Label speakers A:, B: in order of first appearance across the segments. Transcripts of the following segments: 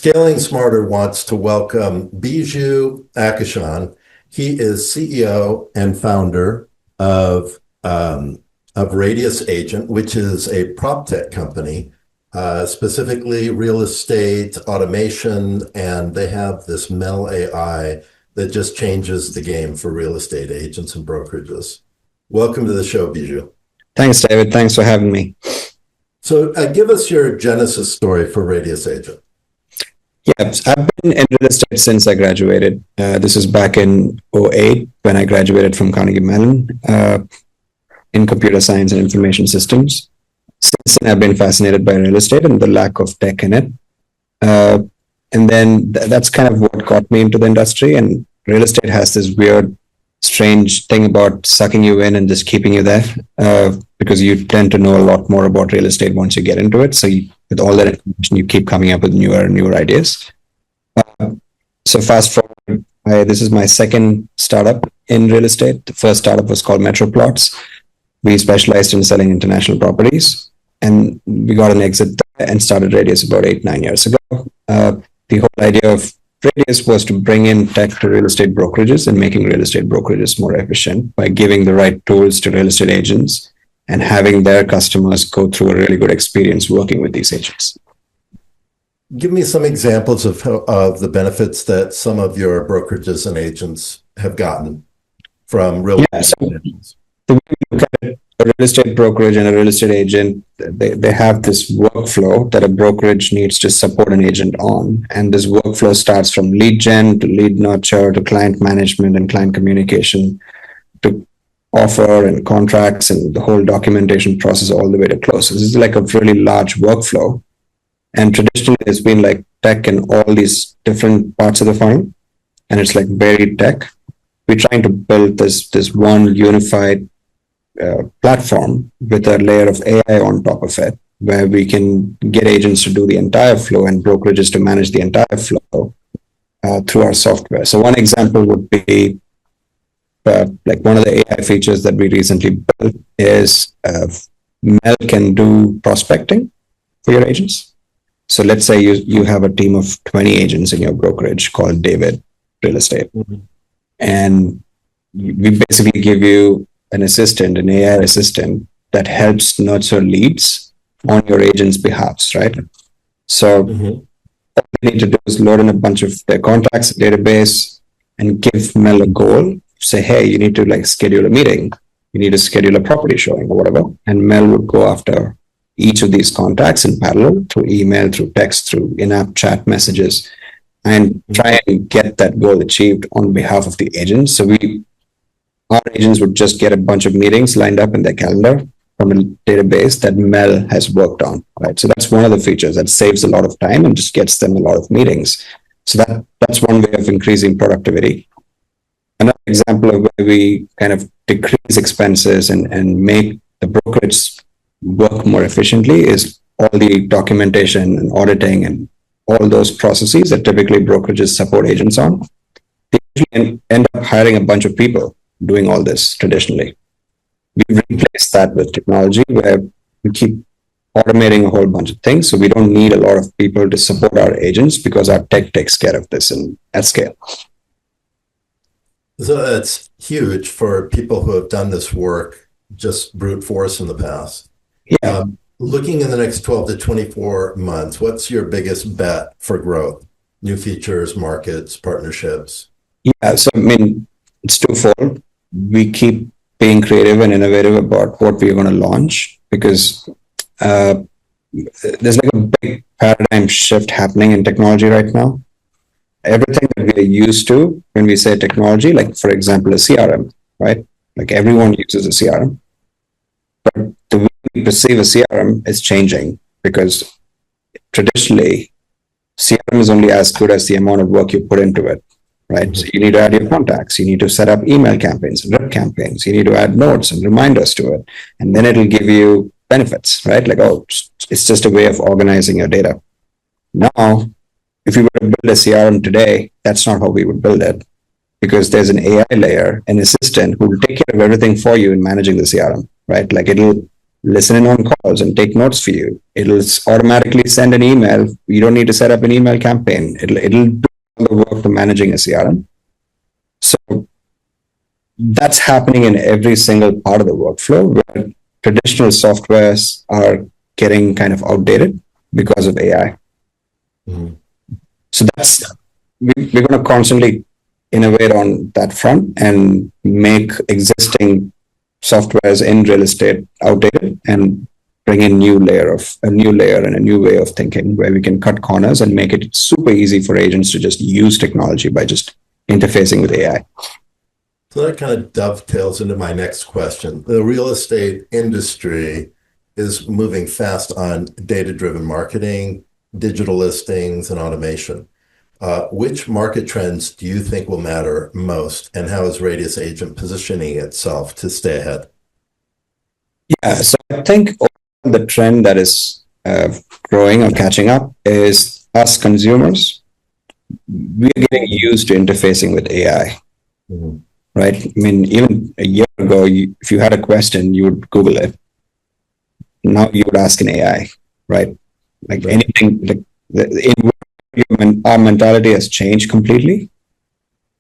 A: Scaling Smarter wants to welcome Biju Ashokan. He is CEO and founder of Radius Agent, which is a prop tech company, specifically real estate automation, and they have this Mel AI that just changes the game for real estate agents and brokerages. Welcome to the show, Biju.
B: Thanks, David. Thanks for having me.
A: So give us your genesis story for Radius Agent.
B: Yeah, I've been in real estate since I graduated. This was back in '08 when I graduated from Carnegie Mellon in computer science and information systems. Since then, I've been fascinated by real estate and the lack of tech in it. And then that's kind of what got me into the industry. And real estate has this weird, strange thing about sucking you in and just keeping you there because you tend to know a lot more about real estate once you get into it. So with all that information, you keep coming up with newer ideas. So fast forward, this is my second startup in real estate. The first startup was called Metro Plots. We specialized in selling international properties, and we got an exit there and started Radius about 8-9 years ago. The whole idea of Radius was to bring in tech to real estate brokerages and making real estate brokerages more efficient by giving the right tools to real estate agents and having their customers go through a really good experience working with these agents.
A: Give me some examples of the benefits that some of your brokerages and agents have gotten from real estate agents.
B: The way you look at it, a real estate brokerage and a real estate agent, they have this workflow that a brokerage needs to support an agent on. And this workflow starts from lead gen to lead nurture to client management and client communication to offer and contracts and the whole documentation process all the way to close. So this is like a really large workflow. And traditionally, it's been like tech in all these different parts of the funnel. And it's like very tech. We're trying to build this one unified platform with a layer of AI on top of it, where we can get agents to do the entire flow and brokerages to manage the entire flow through our software. So one example would be like one of the AI features that we recently built is Mel can do prospecting for your agents. So let's say you have a team of 20 agents in your brokerage called David Real Estate. Mm-hmm. And we basically give you an assistant, an AI assistant that helps nurture leads on your agent's behalf, right? So all you need to do is load in a bunch of their contacts, database, and give Mel a goal. Say, hey, you need to like schedule a meeting. You need to schedule a property showing or whatever. And Mel would go after each of these contacts in parallel through email, through text, through in-app chat messages, and try and get that goal achieved on behalf of the agent. So our agents would just get a bunch of meetings lined up in their calendar from a database that Mel has worked on, right? So that's one of the features that saves a lot of time and just gets them a lot of meetings. So that's one way of increasing productivity. Another example of where we kind of decrease expenses and make the brokerage work more efficiently is all the documentation and auditing and all those processes that typically brokerages support agents on. They usually end up hiring a bunch of people doing all this traditionally. We replace that with technology where we keep automating a whole bunch of things. So we don't need a lot of people to support our agents because our tech takes care of this at scale.
A: So that's huge for people who have done this work, just brute force in the past.
B: Yeah.
A: Looking in the next 12 to 24 months, what's your biggest bet for growth? New features, markets, partnerships?
B: Yeah, so I mean, it's twofold. We keep being creative and innovative about what we're going to launch because there's like a big paradigm shift happening in technology right now. Everything that we're used to when we say technology, like for example, a CRM, right? Like everyone uses a CRM. But the way we perceive a CRM is changing because traditionally, CRM is only as good as the amount of work you put into it. Right. So you need to add your contacts. You need to set up email campaigns and rep campaigns. You need to add notes and reminders to it. And then it'll give you benefits, right? Like, oh, it's just a way of organizing your data. Now, if we were to build a CRM today, that's not how we would build it because there's an AI layer, an assistant who will take care of everything for you in managing the CRM, right? Like it'll listen in on calls and take notes for you. It'll automatically send an email. You don't need to set up an email campaign. It'll do all the work to managing a CRM. So that's happening in every single part of the workflow where traditional softwares are getting kind of outdated because of AI.
A: Mm-hmm.
B: So we're going to constantly innovate on that front and make existing softwares in real estate outdated and bring in a new layer and a new way of thinking where we can cut corners and make it super easy for agents to just use technology by just interfacing with AI.
A: So that kind of dovetails into my next question. The real estate industry is moving fast on data-driven marketing, digital listings, and automation. Which market trends do you think will matter most, and how is Radius Agent positioning itself to stay ahead?
B: Yeah, so I think the trend that is growing or catching up is us consumers. We're getting used to interfacing with AI,
A: Mm-hmm.
B: right? I mean, even a year ago, if you had a question, you would Google it. Now you would ask an AI, right? Like
A: Right.
B: anything, our mentality has changed completely.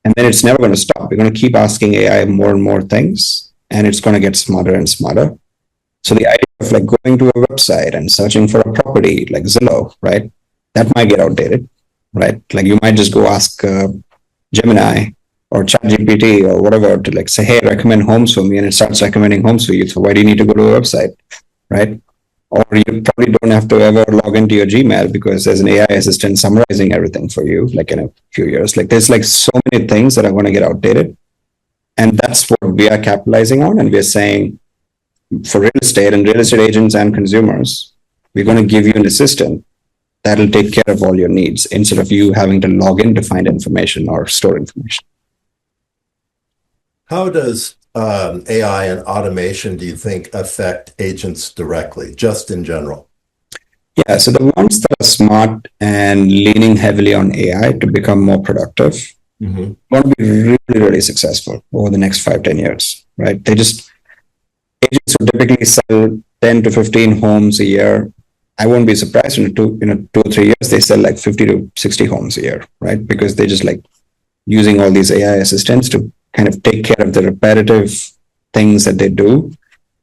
B: And then it's never going to stop. We're going to keep asking AI more and more things, and it's going to get smarter and smarter. So the idea of like going to a website and searching for a property like Zillow, right? That might get outdated, right? Like you might just go ask Gemini or ChatGPT or whatever to like say, hey, recommend homes for me, and it starts recommending homes for you. So why do you need to go to a website, right? Or you probably don't have to ever log into your Gmail because there's an AI assistant summarizing everything for you, like in a few years. Like there's like so many things that are going to get outdated. And that's what we are capitalizing on. And we're saying for real estate and real estate agents and consumers, we're going to give you an assistant that'll take care of all your needs instead of you having to log in to find information or store information.
A: How does AI and automation, do you think, affect agents directly, just in general?
B: Yeah, so the ones that are smart and leaning heavily on AI to become more productive
A: Mm-hmm.
B: want to be really, really successful over the next 5-10 years, right? Agents who typically sell 10 to 15 homes a year. I won't be surprised in 2 or 3 years, they sell like 50 to 60 homes a year, right? Because they just like using all these AI assistants to kind of take care of the repetitive things that they do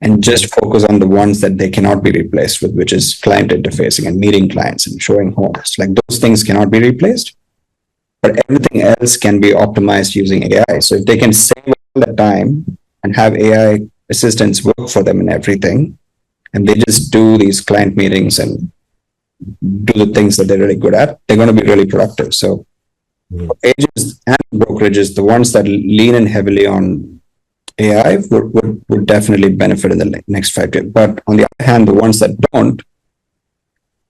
B: and just focus on the ones that they cannot be replaced with, which is client interfacing and meeting clients and showing homes. Like those things cannot be replaced, but everything else can be optimized using AI. So if they can save all the time and have AI assistants work for them in everything, and they just do these client meetings and do the things that they're really good at, they're going to be really productive. So agents and brokerages, the ones that lean in heavily on AI would definitely benefit in the next 5 years. But on the other hand, the ones that don't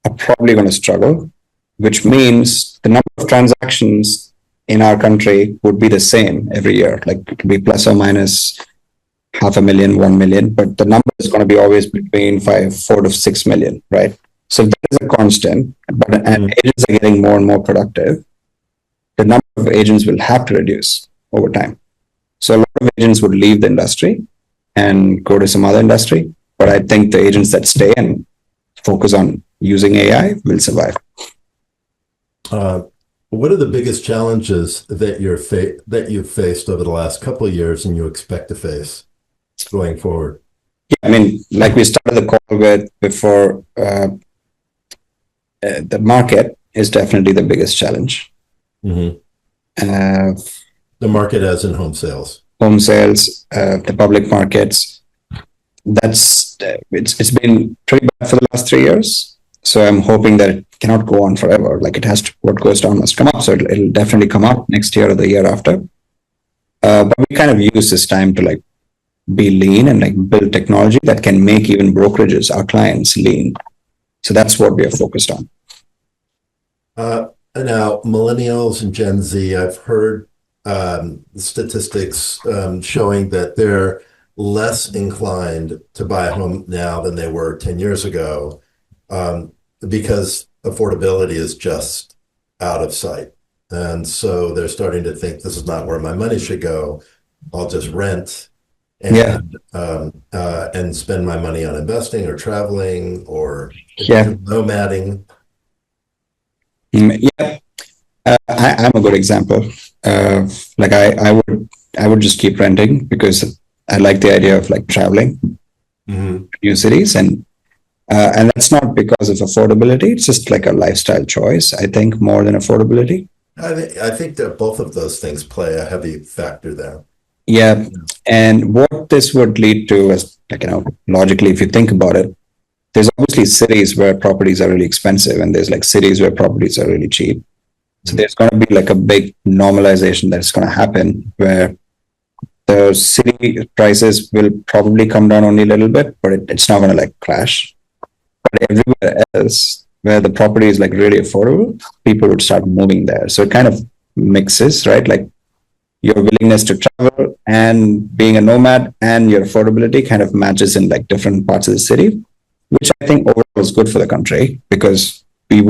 B: are probably going to struggle, which means the number of transactions in our country would be the same every year. Like it could be plus or minus 500,000, 1 million, but the number is going to be always between 4 to 6 million, right? So that is a constant, and agents are getting more and more productive. The number of agents will have to reduce over time. So a lot of agents would leave the industry and go to some other industry. But I think the agents that stay and focus on using AI will survive.
A: What are the biggest challenges that you've faced over the last couple of years and you expect to face going forward?
B: Yeah, I mean, like we started the call with before, the market is definitely the biggest challenge.
A: Mm-hmm.
B: Uh,
A: The market as in home sales.
B: Home sales, the public markets. It's been pretty bad for the last 3 years. So I'm hoping that it cannot go on forever. Like it has to, what goes down must come up. So it'll definitely come up next year or the year after. But we kind of use this time to like be lean and like build technology that can make even brokerages, our clients, lean. So that's what we are focused on.
A: Now, millennials and Gen Z, I've heard statistics showing that they're less inclined to buy a home now than they were 10 years ago because affordability is just out of sight. And so they're starting to think this is not where my money should go. I'll just rent
B: Yeah.
A: And spend my money on investing or traveling or
B: Yeah.
A: nomading.
B: Yeah. I'm a good example. Like I would just keep renting because I like the idea of like traveling
A: Mm-hmm.
B: to new cities, and that's not because of affordability. It's just like a lifestyle choice. I think more than affordability.
A: I think that both of those things play a heavy factor there.
B: Yeah,
A: Yeah.
B: and what this would lead to is like logically, if you think about it, there's obviously cities where properties are really expensive, and there's like cities where properties are really cheap. So
A: Mhm.
B: there's going to be like a big normalization that's going to happen where the city prices will probably come down only a little bit, but it's not going to like crash. But everywhere else where the property is like really affordable, people would start moving there. So it kind of mixes, right? Like your willingness to travel and being a nomad and your affordability kind of matches in like different parts of the city, which I think overall is good for the country because we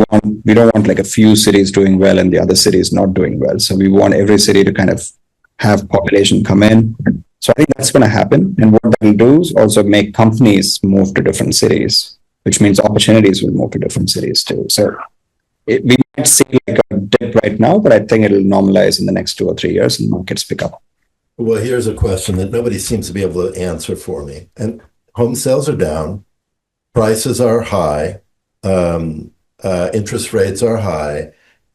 B: don't want like a few cities doing well and the other cities not doing well. So we want every city to kind of have population come in. So I think that's going to happen. And what that will do is also make companies move to different cities, which means opportunities will move to different cities too. So we might see like a dip right now, but I think it'll normalize in the next 2 or 3 years and markets pick up.
A: Well, here's a question that nobody seems to be able to answer for me. And home sales are down, prices are high, interest rates are high,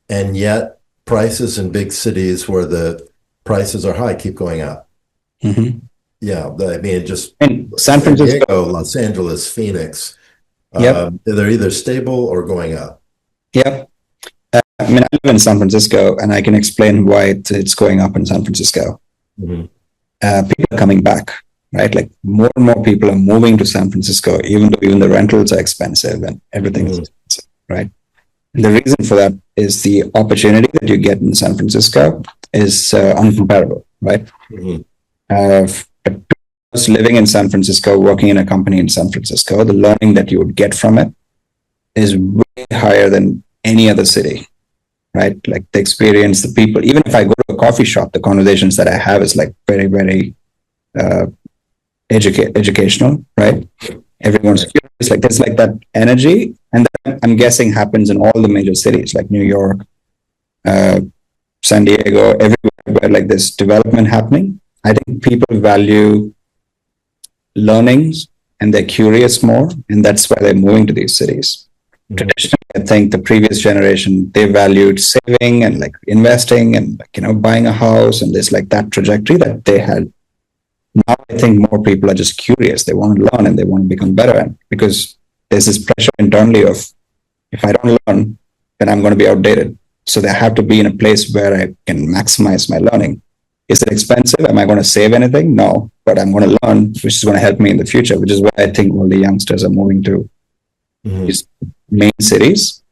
A: and yet prices in big cities where the prices are high keep going up.
B: Mm-hmm.
A: Yeah, I mean, just
B: And San
A: San
B: Francisco,
A: Diego, Los Angeles, Phoenix,
B: yep,
A: they're either stable or going up.
B: yep. I mean, I live in San Francisco, and I can explain why it's going up in San Francisco.
A: Mhm.
B: People are coming back, right? Like more and more people are moving to San Francisco, even though even the rentals are expensive and everything is
A: Mhm.
B: expensive, right? And the reason for that is the opportunity that you get in San Francisco is uncomparable, right?
A: Mhm.
B: Uh, living in San Francisco, working in a company in San Francisco, the learning that you would get from it is way higher than any other city, right? Like the experience, the people. Even if I go to a coffee shop, the conversations that I have is like very, very uh, educational, right? Everyone's
A: Right.
B: curious. Like there's like that energy, and that I'm guessing happens in all the major cities like New York, uh, San Diego, everywhere where like there's development happening. I think people value learnings and they're curious more, and that's why they're moving to these cities.
A: Mhm.
B: Traditionally, I think the previous generation they valued saving and like investing and like buying a house, and there's like that trajectory that they had. Now I think more people are just curious. They want to learn and they want to become better, and because there's this pressure internally of if I don't learn, then I'm going to be outdated. So they have to be in a place where I can maximize my learning. Is it expensive? Am I going to save anything? No, but I'm going to learn, which is going to help me in the future, which is why I think all the youngsters are moving to
A: Mhm.
B: these main cities.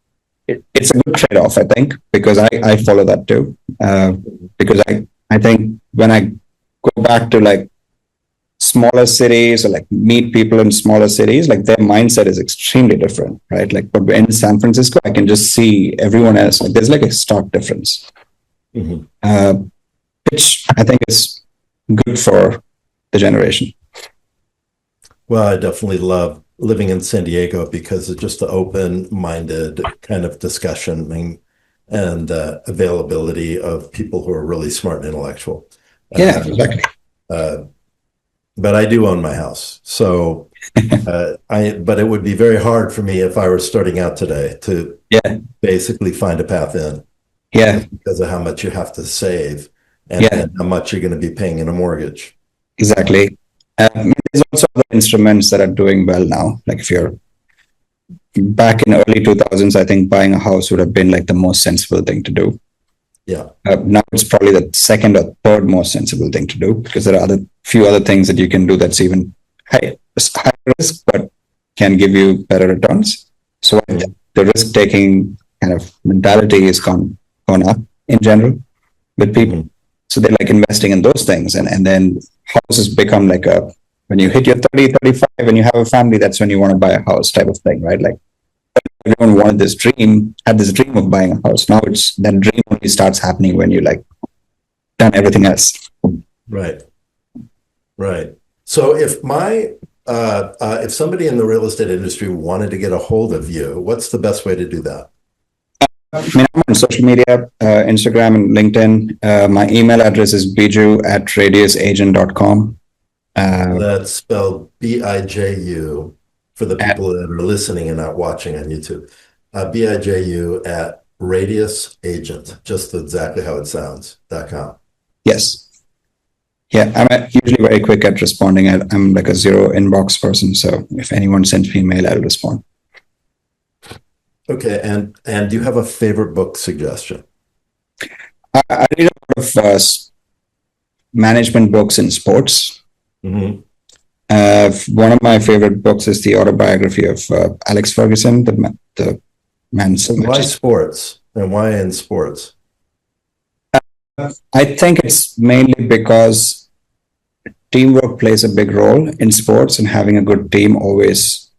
B: It's a good trade off, I think, because I follow that too. Because I think when I go back to like smaller cities or like meet people in smaller cities, like their mindset is extremely different, right? Like, but in San Francisco, I can just see everyone else. Like, there's like a stark difference,
A: Mhm.
B: uh, which I think is good for the generation.
A: Well, I definitely love living in San Diego because it's just the open-minded kind of discussion and availability of people who are really smart and intellectual.
B: Yeah,
A: Uh,
B: exactly.
A: uh, but I do own my house, so but it would be very hard for me if I were starting out today to
B: Yeah,
A: basically find a path in
B: yeah,
A: because of how much you have to save
B: yeah,
A: and how much you're going to be paying in a mortgage.
B: exactly. There's also other instruments that are doing well now. Like if you're back in early 2000s, I think buying a house would have been like the most sensible thing to do.
A: Yeah.
B: Now it's probably the second or third most sensible thing to do because there are other few other things that you can do that's even high risk but can give you better returns. So
A: Mhm.
B: the risk taking kind of mentality is gone up in general with people.
A: Mhm.
B: So they like investing in those things, and then houses become like a when you hit your 30, 35 and you have a family, that's when you want to buy a house type of thing, right? Like everyone had this dream of buying a house. Now it's that dream only starts happening when you like done everything else.
A: Right. Right. So if somebody in the real estate industry wanted to get a hold of you, what's the best way to do that?
B: I mean, I'm on social media, Instagram and LinkedIn. My email address is biju@radiusagent.com.
A: That's spelled Biju for the
B: At,
A: people that are listening and not watching on YouTube. Biju at Radius Agent, just exactly how it sounds, .com.
B: yes. Yeah, usually very quick at responding. I'm like a zero inbox person. So if anyone sends me a mail, I'll respond.
A: Okay, and do you have a favorite book suggestion?
B: I read a lot of management books in sports.
A: Mm-hmm.
B: One of my favorite books is the autobiography of Alex Ferguson, the man's.
A: So why sports? And why in sports?
B: I think it's mainly because teamwork plays a big role in sports, and having a good team always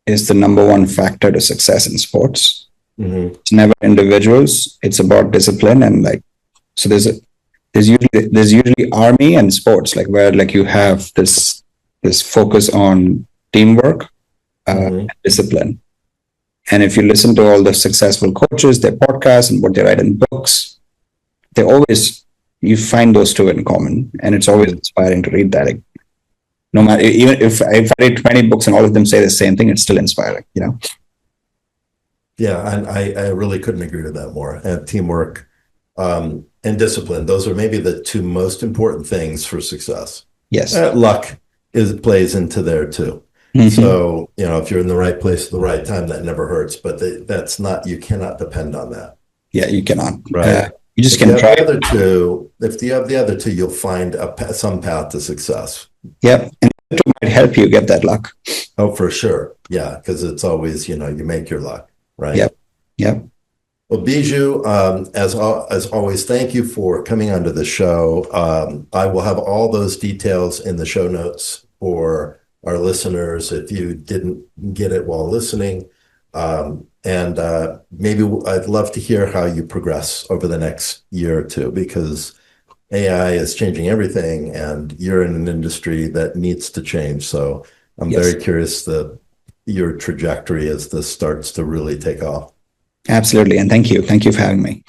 B: is the number one factor to success in sports.
A: Mm-hmm.
B: It's never individuals. It's about discipline, and like, so there's usually army and sports, like where like you have this focus on teamwork, and discipline. And if you listen to all the successful coaches, their podcasts and what they write in books, you find those two in common, and it's always inspiring to read that. Like, no matter, even if I read 20 books and all of them say the same thing, it's still inspiring, you know?
A: Yeah, and I really couldn't agree with that more. And teamwork and discipline, those are maybe the two most important things for success.
B: Yes.
A: Luck plays into there too. Mm-hmm. So, if you're in the right place at the right time, that never hurts, but you cannot depend on that.
B: Yeah, you cannot.
A: Right.
B: You just can try.
A: If you have the other two, you'll find some path to success.
B: Yep. And it might help you get that luck.
A: Oh, for sure. Yeah. Because it's always, you make your luck. Right.
B: Yep. Yep.
A: Well, Biju, as always, thank you for coming onto the show. I will have all those details in the show notes for our listeners if you didn't get it while listening. And maybe I'd love to hear how you progress over the next year or two, because AI is changing everything and you're in an industry that needs to change. So I'm very curious your trajectory as this starts to really take off.
B: Absolutely. And thank you. Thank you for having me.